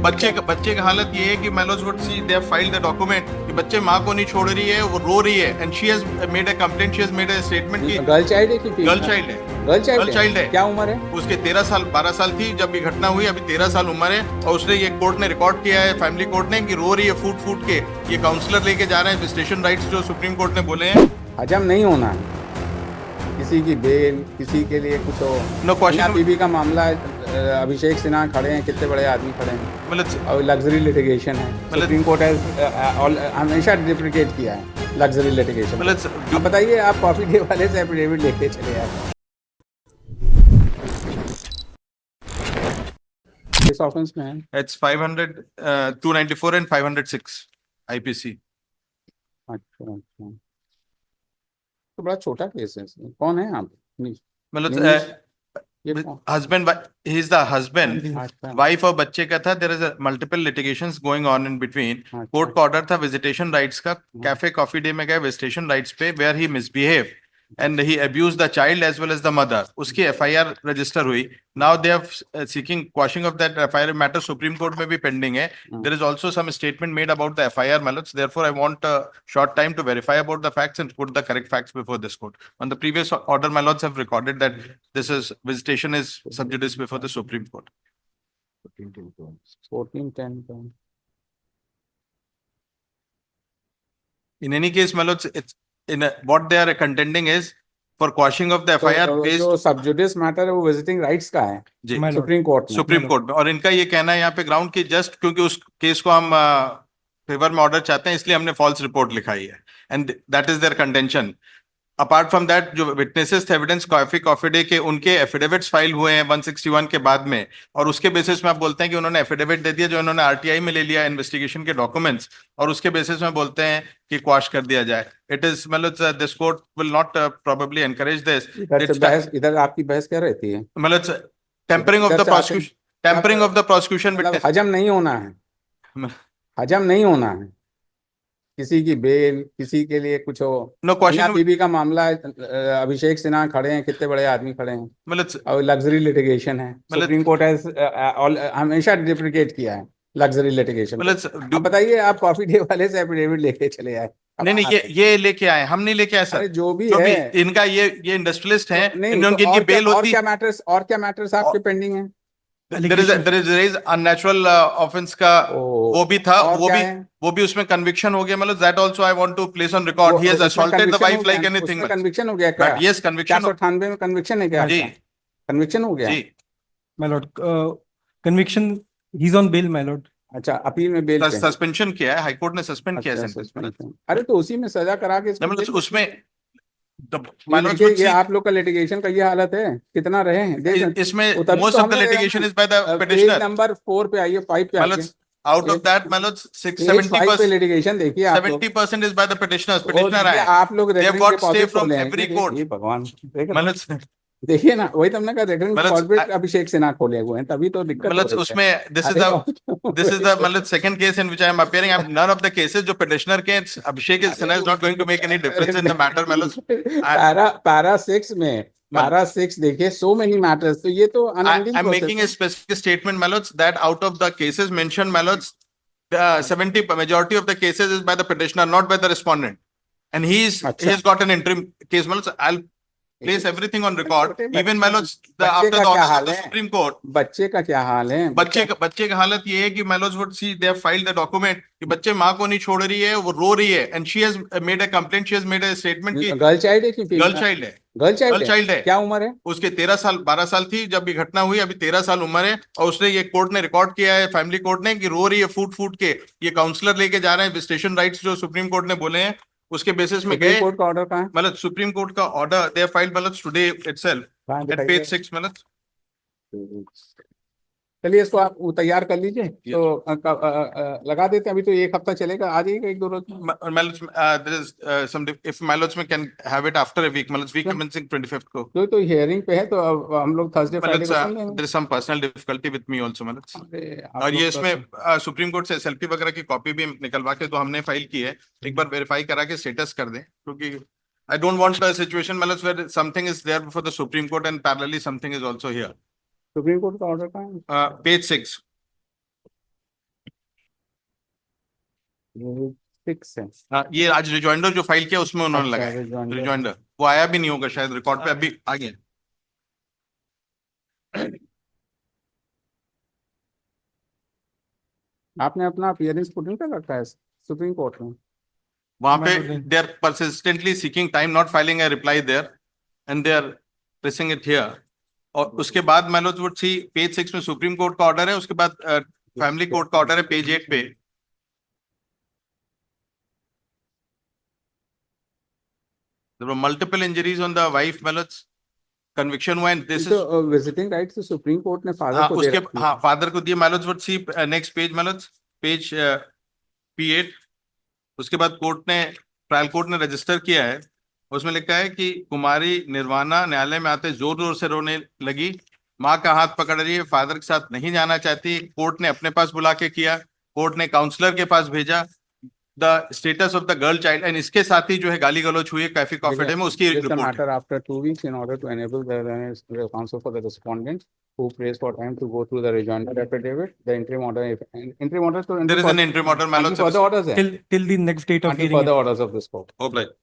बच्चे का हालत ये है कि Mellows would see they have filed the document कि बच्चे माँ को नहीं छोड़ रही है, वो रो रही है, and she has made a complaint, she has made a statement कि गर्ल चाइल्ड है कि गर्ल चाइल्ड है। गर्ल गर्ल चाइल्ड है। क्या उम्र है? उसके 13 साल 12 साल थी जब ये घटना हुई, अभी 13 साल उम्र है, और उसने ये कोर्ट ने रिकॉर्ड किया है, फैमिली कोर्ट ने, कि रो रही है फूट फूट के। ये काउंसलर लेके जा रहे हैं, विजिटेशन राइट्स जो सुप्रीम कोर्ट ने बोले हैं। हजम नहीं होना है किसी की बेल, किसी के लिए कुछ हो। No question. बीबी का मामला है, अभिषेक सिन्हा खड़े हैं, कितने बड़े आदमी खड़े हैं, मतलब और लग्जरी लिटिगेशन है। सुप्रीम कोर्ट हमेशा डिप्रिकेट किया है लग्जरी लिटिगेशन। अब बताइए, आप कॉफी डे वाले से एफिडेविट लेके चले आए, किस ऑफेंस में है? It's 500 294 and 506 IPC. अच्छा अच्छा, तो बड़ा छोटा केस है इसमें। कौन है आप? मतलब husband, he is the husband, wife और बच्चे का था। There is multiple litigations going on in between. Court का ऑर्डर था विजिटेशन राइट्स का, कैफे कॉफी डे में गए विजिटेशन राइट्स पे, where he misbehave and he abused the child as well as the mother. उसकी FIR रजिस्टर हुई। Now they are seeking quashing of that FIR matter, Supreme Court में भी pending है। There is also some statement made about the FIR mallots. Therefore, I want a short time to verify about the facts and put the correct facts before this court. On the previous order, mallots have recorded that this is visitation is sub judice before the Supreme Court. 1410. In any case, mallots, it's in what they are contending is for quashing of the FIR based जो सब जुडिस matter है वो visiting rights का है जी supreme court में। और इनका ये कहना है यहाँ पे ग्राउंड की, जस्ट क्योंकि उस केस को हम फेवर में ऑर्डर चाहते हैं, इसलिए हमने फॉल्स रिपोर्ट लिखाई है, and that is their contention. Apart from that, जो विटनेसेस थे एविडेंस कॉफी डे के, उनके एफिडेविट्स फाइल हुए हैं 161 के बाद में, और उसके बेसिस में आप बोलते हैं कि उन्होंने एफिडेविट दे दिया जो इन्होंने आरटीआई में ले लिया इन्वेस्टिगेशन के डॉक्यूमेंट्स, और उसके बेसिस में बोलते हैं कि क्वाश कर दिया जाए। इट इज मतलब this court will not probably encourage this. इधर आपकी बहस क्या रहती है? मतलब tampering of the prosecution, tampering of the prosecution witness. हजम नहीं होना है, हजम नहीं होना है किसी की बेल, किसी के लिए कुछ हो। No question. बीबी का मामला है, अभिषेक सिन्हा खड़े हैं, कितने बड़े आदमी खड़े हैं, मतलब और लग्जरी लिटिगेशन है। सुप्रीम कोर्ट हमेशा डिप्रिकेट किया है लग्जरी लिटिगेशन। अब बताइए, आप कॉफी डे वाले से एफिडेविट लेके चले आए। नहीं, ये लेके आए, हम नहीं लेके आए सर। जो भी है इनका ये इंडस्ट्रियलिस्ट है, इनकी बेल होती। और क्या मैटर्स आपके पेंडिंग हैं? there is unnatural offense का वो भी था, वो भी उसमें कन्विक्शन हो गया। मतलब that also I want to place on record. He has assaulted the wife like anything. Conviction हो गया क्या? Yes, conviction। 498 में कन्विक्शन है क्या? जी, कन्विक्शन हो गया जी my lord. Conviction, he's on bail, my lord. अच्छा, अपील में बेल सस्पेंशन किया है, हाई कोर्ट ने सस्पेंड किया है। अरे तो उसी में सजा करा के उसमें ये आप लोग का लिटिगेशन का ये हालत है, कितना रहे हैं इसमें। Most of the litigation is by the petitioner. Number 4 पे आइए, 5 पे आइए। Out of that, मतलब 70% लिटिगेशन देखिए, 70% is by the petitioners. Petitioner आए, आप लोग they have got stay from every court. ये भगवान, मतलब देखिए ना, वही तुमने कहा कॉर्पोरेट अभिषेक सिन्हा खोले हुए हैं, तभी तो दिक्कत। मतलब उसमें this is the मतलब second case in which I am appearing. None of the cases जो petitioner के, Abhishek Sinha is not going to make any difference in the matter. मतलब पैरा 6 में, पैरा 6 देखिए, so many matters। तो ये तो I'm making a specific statement, Malots, that out of the cases mentioned, Malots, the majority of the cases is by the petitioner, not by the respondent, and he's got an interim case. Malots, I'll place everything on record. Even Malots, after the order of the Supreme Court, बच्चे का क्या हाल है? बच्चे का हालत ये है कि Malots would see they have filed the document कि बच्चे माँ को नहीं छोड़ रही है, वो रो रही है, and she has made a complaint, she has made a statement कि गर्ल चाइल्ड है कि गर्ल चाइल्ड है। गर्ल चाइल्ड है। क्या उम्र है उसके? 13 साल 12 साल थी जब ये घटना हुई, अभी 13 साल उम्र है, और उसने ये कोर्ट ने रिकॉर्ड किया है, फैमिली कोर्ट ने, कि रो रही है फूट फूट के। ये काउंसलर लेके जा रहे हैं विजिटेशन राइट्स जो सुप्रीम कोर्ट ने बोले हैं, उसके बेसिस में गए। कोर्ट का ऑर्डर कहाँ है? मतलब सुप्रीम कोर्ट का ऑर्डर दे फाइल्ड मतलब टुडे इटसेल्फ एट पेज 6। मतलब चलिए, इसको आप तैयार कर लीजिए, तो लगा देते हैं। अभी तो एक हफ्ता चलेगा, आ जाइएगा 1-2 रोज में। if Malots में can have it after a week, Malots week commencing 25th को। तो हियरिंग पे है, तो अब हम लोग थर्सडे फ्राइडे को सुन लेंगे। there is some personal difficulty with me also, Malots। और ये इसमें सुप्रीम कोर्ट से एसएलपी वगैरह की कॉपी भी निकलवा के तो हमने फाइल की है, एक बार वेरीफाई करा के स्टेटस कर दें, क्योंकि I don't want a situation, Malots, where something is there before the Supreme Court and parallelly something is also here. Supreme court का ऑर्डर कहाँ है? Page 6। ये 6 है। हाँ, ये आज रिजॉइंडर जो फाइल किया उसमें उन्होंने अच्छा, लगाया rejoinder। रिजॉइंडर, वो आया भी नहीं होगा शायद रिकॉर्ड पे, अभी आ गया। आपने अपना अपीयरेंस पुट इन कर रखा है सुप्रीम कोर्ट में? वहां पे they are persistently seeking time, not filing a reply there and they are pressing it here. और उसके बाद मैंने वुड सी पेज 6 में सुप्रीम कोर्ट का ऑर्डर है, उसके बाद फैमिली कोर्ट का ऑर्डर है पेज 8 पे। There were multiple injuries on the wife, Manoj. Conviction हुआ and this is तो विजिटिंग राइट तो सुप्रीम कोर्ट ने फादर हाँ को दे उसके रखी है। हाँ फादर को दिए। Mallows would see next page, Mallows page P8। उसके बाद कोर्ट ने, ट्रायल कोर्ट ने रजिस्टर किया है, उसमें लिखा है कि कुमारी निर्वाणा न्यायालय में आते जोर जोर से रोने लगी, माँ का हाथ पकड़ रही है, फादर के साथ नहीं जाना चाहती। कोर्ट ने अपने पास बुला के किया, कोर्ट ने काउंसलर के पास भेजा, the status of the girl child, and इसके साथ ही जो है गाली गलौज हुई है कैफे कॉफी डे में, उसकी report. matter after 2 weeks in order to enable the counsel for the respondent who prays for time to go through the rejoinder affidavit, the interim order, interim order, so There is an interim order, Manoj. further orders है, Till the next date of until hearing. further orders of this court. Hope like